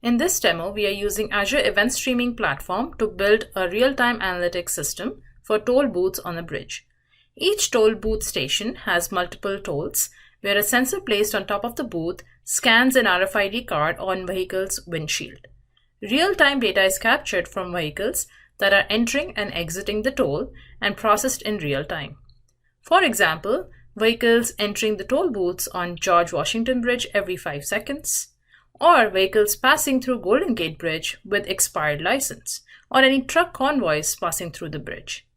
In this demo, we are using Azure Event Streaming Platform to build a real-time analytics system for toll booths on a bridge. Each toll booth station has multiple tolls, where a sensor placed on top of the booth scans an RFID card on vehicle's windshield. Real-time data is captured from vehicles that are entering and exiting the toll and processed in real time. For example, vehicles entering the toll booths on George Washington Bridge every 5 seconds, or vehicles passing through Golden Gate Bridge with expired license, or any truck convoys passing through the bridge.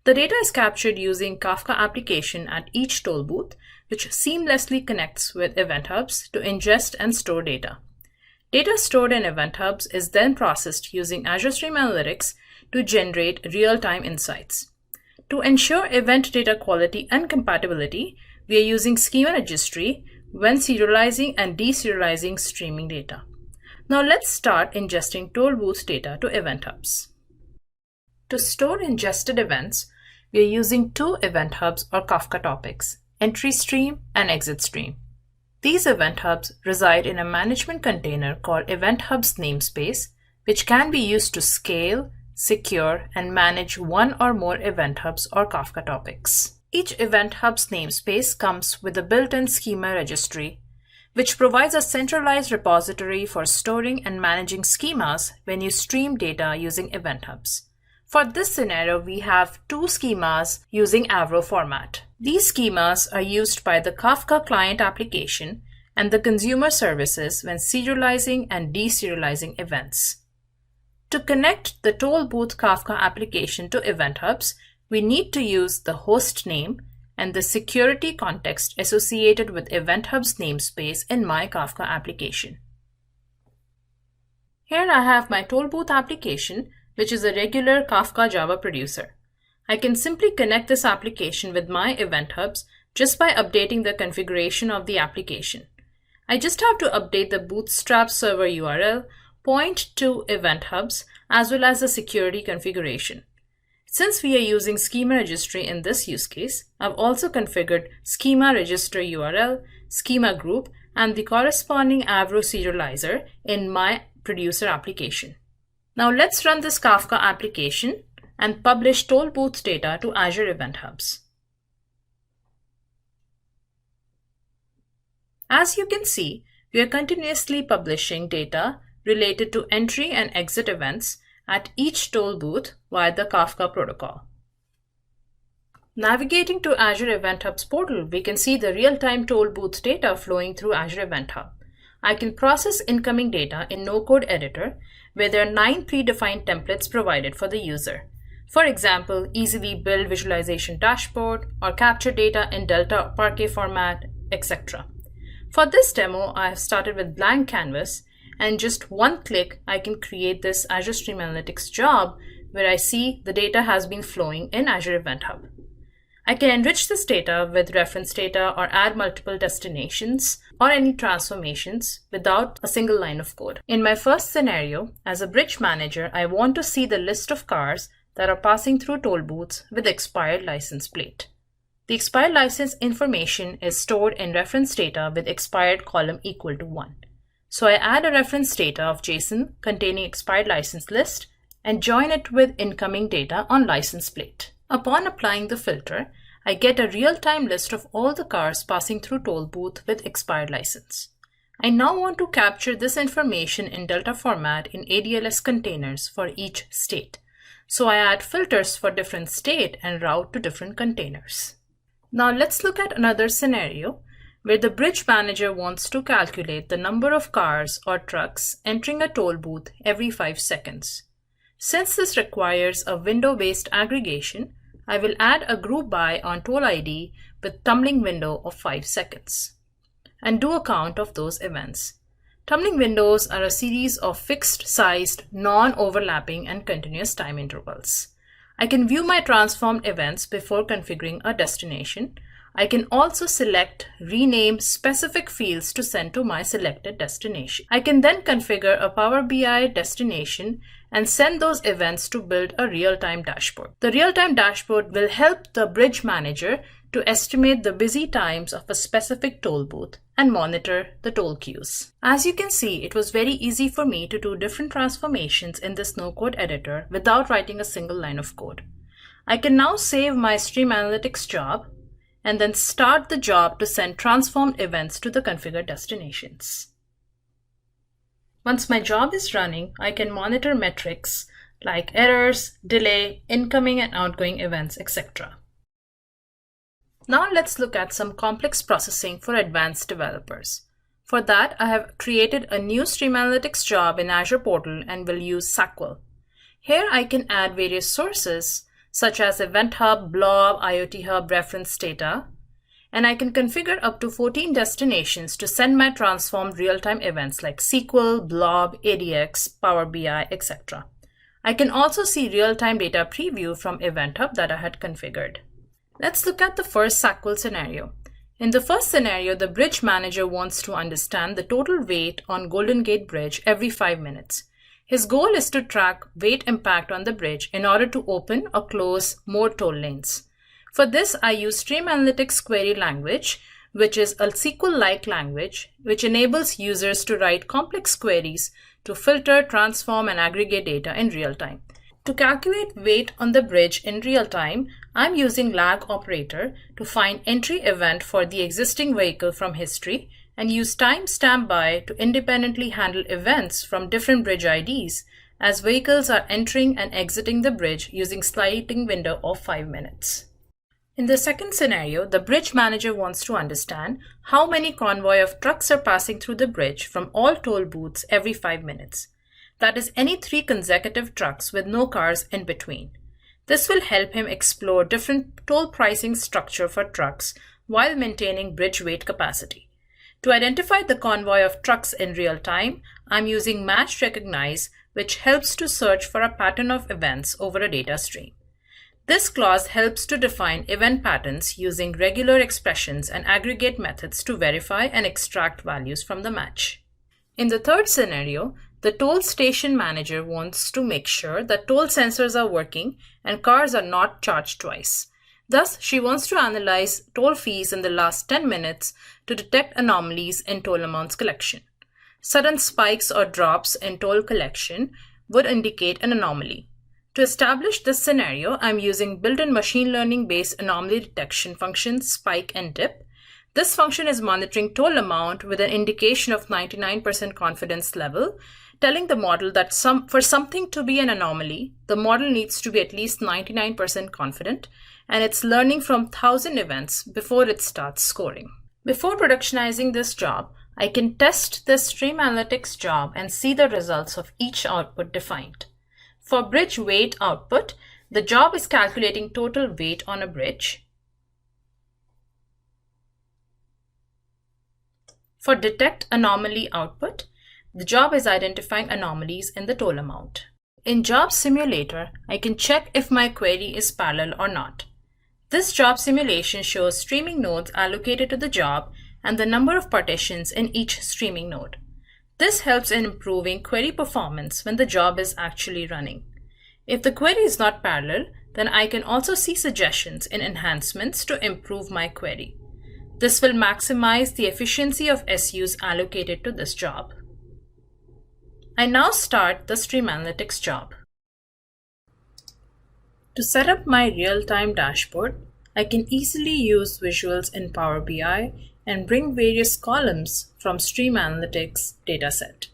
The data is captured using Kafka Application at each toll booth, which seamlessly connects with Event Hubs to ingest and store data. Data stored in Event Hubs is then processed using Azure Stream Analytics to generate real-time insights. To ensure event data quality and compatibility, we are using schema registry when serializing and deserializing streaming data. Now let's start ingesting toll booth data to Event Hubs. To store ingested events, we are using two Event Hubs or Kafka topics, Entry Stream and Exit Stream. These Event Hubs reside in a management container called Event Hubs namespace, which can be used to scale, secure, and manage one or more Event Hubs or Kafka topics. Each Event Hubs namespace comes with a built-in schema registry, which provides a centralized repository for storing and managing schemas when you stream data using Event Hubs. For this scenario, we have two schemas using Avro format. These schemas are used by the Kafka client application and the consumer services when serializing and deserializing events. To connect the toll booth Kafka application to Event Hubs, we need to use the host name and the security context associated with Event Hubs namespace in my Kafka application. Here I have my toll booth application, which is a regular Kafka Java producer. I can simply connect this application with my Event Hubs just by updating the configuration of the application. I just have to update the Bootstrap server URL, point to Event Hubs, as well as the security configuration. Since we are using schema registry in this use case, I've also configured schema register URL, schema group, and the corresponding Avro serializer in my producer application. Now let's run this Kafka application and publish toll booth data to Azure Event Hubs. As you can see, we are continuously publishing data related to entry and exit events at each toll booth via the Kafka protocol. Navigating to Azure Event Hubs portal, we can see the real-time toll booth data flowing through Azure Event Hub. I can process incoming data in no-code editor, where there are 9 predefined templates provided for the user. For example, easily build visualization dashboard or capture data in Delta Parquet format, etc. For this demo, I have started with blank canvas, and just one click, I can create this Azure Stream Analytics job where I see the data has been flowing in Azure Event Hub. I can enrich this data with reference data or add multiple destinations or any transformations without a single line of code. In my first scenario, as a bridge manager, I want to see the list of cars that are passing through toll booths with expired license plate. The expired license information is stored in reference data with expired column equal to 1. So I add a reference data of JSON containing expired license list and join it with incoming data on license plate. Upon applying the filter, I get a real-time list of all the cars passing through toll booth with expired license. I now want to capture this information in Delta format in ADLS containers for each state. So I add filters for different state and route to different containers. Now let's look at another scenario where the bridge manager wants to calculate the number of cars or trucks entering a toll booth every 5 seconds. Since this requires a window-based aggregation, I will add a group by on toll ID with tumbling window of 5 seconds and do a count of those events. Tumbling windows are a series of fixed-sized, non-overlapping and continuous time intervals. I can view my transformed events before configuring a destination. I can also select, rename specific fields to send to my selected destination. I can then configure a Power BI destination and send those events to build a real-time dashboard. The real-time dashboard will help the bridge manager to estimate the busy times of a specific toll booth and monitor the toll queues. As you can see, it was very easy for me to do different transformations in this no-code editor without writing a single line of code. I can now save my Stream Analytics job and then start the job to send transformed events to the configured destinations. Once my job is running, I can monitor metrics like errors, delay, incoming and outgoing events, etc. Now let's look at some complex processing for advanced developers. For that, I have created a new Stream Analytics job in Azure Portal and will use SQL. Here I can add various sources such as Event Hub, Blob, IoT Hub, reference data, and I can configure up to 14 destinations to send my transformed real-time events like SQL, Blob, ADX, Power BI, etc. I can also see real-time data preview from Event Hub that I had configured. Let's look at the first SQL scenario. In the first scenario, the bridge manager wants to understand the total weight on Golden Gate Bridge every 5 minutes. His goal is to track weight impact on the bridge in order to open or close more toll lanes. For this, I use Stream Analytics query language, which is a SQL-like language, which enables users to write complex queries to filter, transform, and aggregate data in real time. To calculate weight on the bridge in real time, I'm using lag operator to find entry event for the existing vehicle from history and use timestamp by to independently handle events from different bridge IDs as vehicles are entering and exiting the bridge using sliding window of 5 minutes. In the second scenario, the bridge manager wants to understand how many convoy of trucks are passing through the bridge from all toll booths every 5 minutes. That is any 3 consecutive trucks with no cars in between. This will help him explore different toll pricing structure for trucks while maintaining bridge weight capacity. To identify the convoy of trucks in real time, I'm using Match Recognize, which helps to search for a pattern of events over a data stream. This clause helps to define event patterns using regular expressions and aggregate methods to verify and extract values from the match. In the third scenario, the toll station manager wants to make sure that toll sensors are working and cars are not charged twice. Thus, she wants to analyze toll fees in the last 10 minutes to detect anomalies in toll amounts collection. Sudden spikes or drops in toll collection would indicate an anomaly. To establish this scenario, I'm using built-in machine learning-based anomaly detection function spike and dip. This function is monitoring toll amount with an indication of 99% confidence level, telling the model that for something to be an anomaly, the model needs to be at least 99% confident, and it's learning from 1,000 events before it starts scoring. Before productionizing this job, I can test this Stream Analytics job and see the results of each output defined. For bridge weight output, the job is calculating total weight on a bridge. For detect anomaly output, the job is identifying anomalies in the toll amount. In Job Simulator, I can check if my query is parallel or not. This job simulation shows streaming nodes allocated to the job and the number of partitions in each streaming node. This helps in improving query performance when the job is actually running. If the query is not parallel, then I can also see suggestions in enhancements to improve my query. This will maximize the efficiency of SUs allocated to this job. I now start the Stream Analytics job. To set up my real-time dashboard, I can easily use visuals in Power BI and bring various columns from Stream Analytics dataset.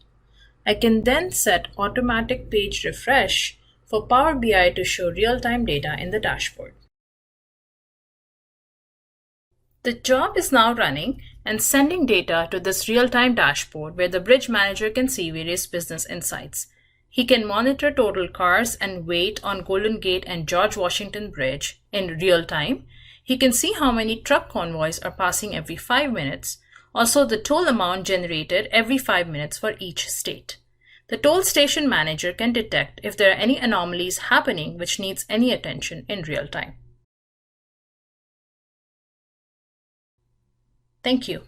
I can then set automatic page refresh for Power BI to show real-time data in the dashboard. The job is now running and sending data to this real-time dashboard where the bridge manager can see various business insights. He can monitor total cars and weight on Golden Gate and George Washington Bridge in real time. He can see how many truck convoys are passing every 5 minutes, also the toll amount generated every 5 minutes for each state. The toll station manager can detect if there are any anomalies happening which needs any attention in real time. Thank you.